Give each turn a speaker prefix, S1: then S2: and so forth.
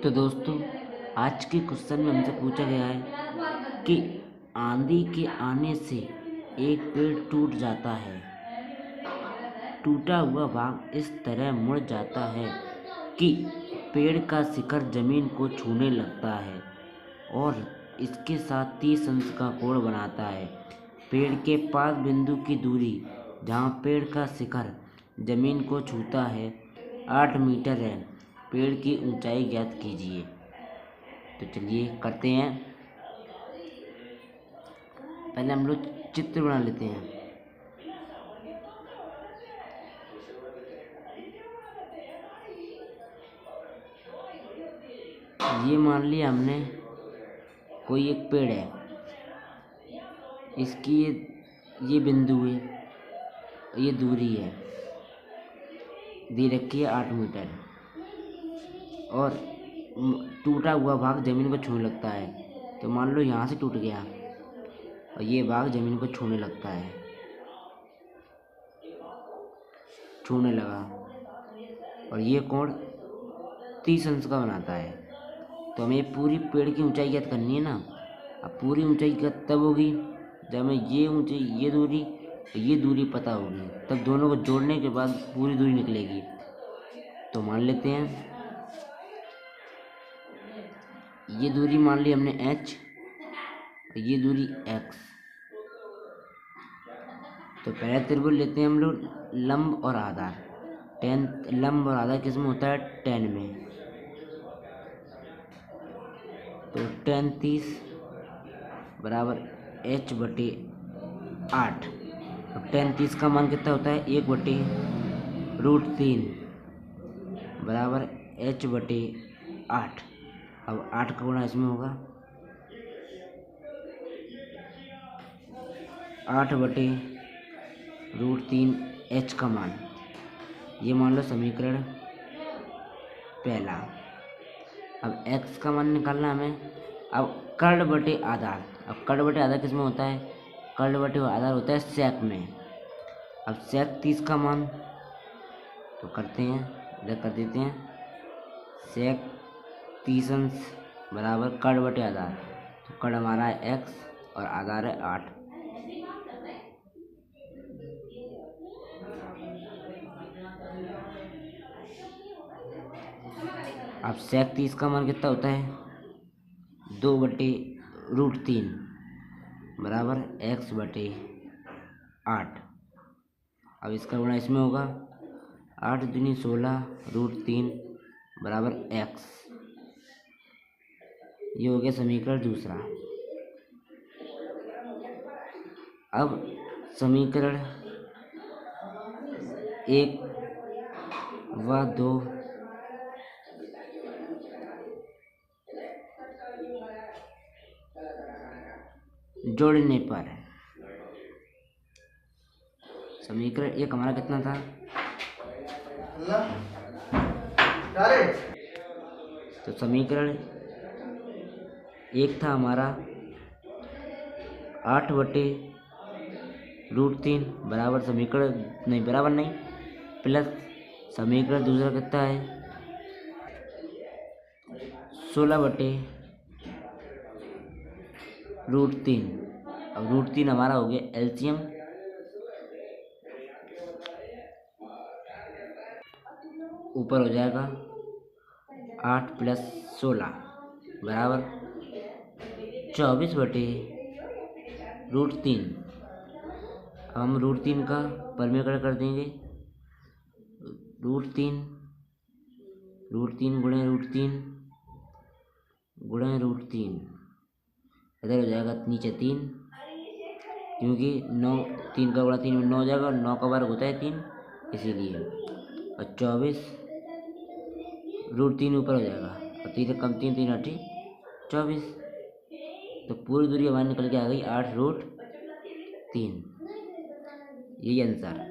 S1: तो दोस्तों, आज के क्वेश्चन में हमसे पूछा गया है कि आंधी के आने से एक पेड़ टूट जाता है। टूटा हुआ भाग इस तरह मुड़ जाता है कि पेड़ का शिखर जमीन को छूने लगता है और इसके साथ 30 अंश का कोण बनाता है। पेड़ के पास बिंदु की दूरी जहाँ पेड़ का शिखर जमीन को छूता है 8 मीटर है। पेड़ की ऊंचाई ज्ञात कीजिए। तो चलिए करते हैं। पहले हम लोग चित्र बना लेते हैं। ये मान लिया हमने कोई एक पेड़ है, इसकी ये बिंदु है, ये दूरी है, दी रखी है 8 मीटर और टूटा हुआ भाग जमीन को छूने लगता है। तो मान लो यहाँ से टूट गया और ये भाग जमीन को छूने लगता है, छूने लगा और ये कोण 30 अंश का बनाता है। तो हमें पूरी पेड़ की ऊंचाई ज्ञात करनी है ना। अब पूरी ऊंचाई ज्ञात तब होगी जब हमें ये ऊंचाई, ये दूरी पता होगी, तब दोनों को जोड़ने के बाद पूरी दूरी निकलेगी। तो मान लेते हैं ये दूरी मान ली हमने h और ये दूरी x। तो पहले त्रिभुज लेते हैं हम लोग लंब और आधार। लंब और आधार किस में होता है? tan में। तो tan 30 बराबर h/8। अब tan 30 का मान कितना होता है? 1/√3 बराबर h/8। अब 8 का गुणा इसमें होगा 8/√3 h का मान। ये मान लो समीकरण पहला। अब x का मान निकालना हमें। अब कर्ण बटे आधार। अब कर्ण बटे आधार किस में होता है? कर्ण बटे आधार होता है सेक में। अब सेक 30 का मान तो करते हैं, इधर कर देते हैं सेक 30 अंश बराबर कर्ण बटे आधार। तो कर्ण हमारा है x और आधार है 8। अब सेक 30 का मान कितना होता है? 2/√3 बराबर x/8। अब इसका गुणा इसमें होगा 8 दूनी 16√3 बराबर x। ये हो गया समीकरण दूसरा। अब समीकरण 1 व 2 जोड़ने पर समीकरण 1 हमारा कितना था? तो समीकरण 1 था हमारा 8/√3 बराबर समीकरण नहीं, बराबर नहीं, प्लस समीकरण दूसरा कितना है? 16/√3। अब √3 हमारा हो गया एलसीएम। ऊपर हो जाएगा 8 + 16 बराबर 24/√3। अब हम √3 का परमीकरण कर देंगे। √3 गुणे √3 गुणे √3, इधर हो जाएगा नीचे 3, क्योंकि 9 3 का गुणा 3 में 9 हो जाएगा और 9 का वर्ग होता है 3, इसीलिए। और 24√3 ऊपर हो जाएगा और 3 कम 3 3 8 24। तो पूरी दूरी हमारी निकल के आ गई 8√3। यही आंसर।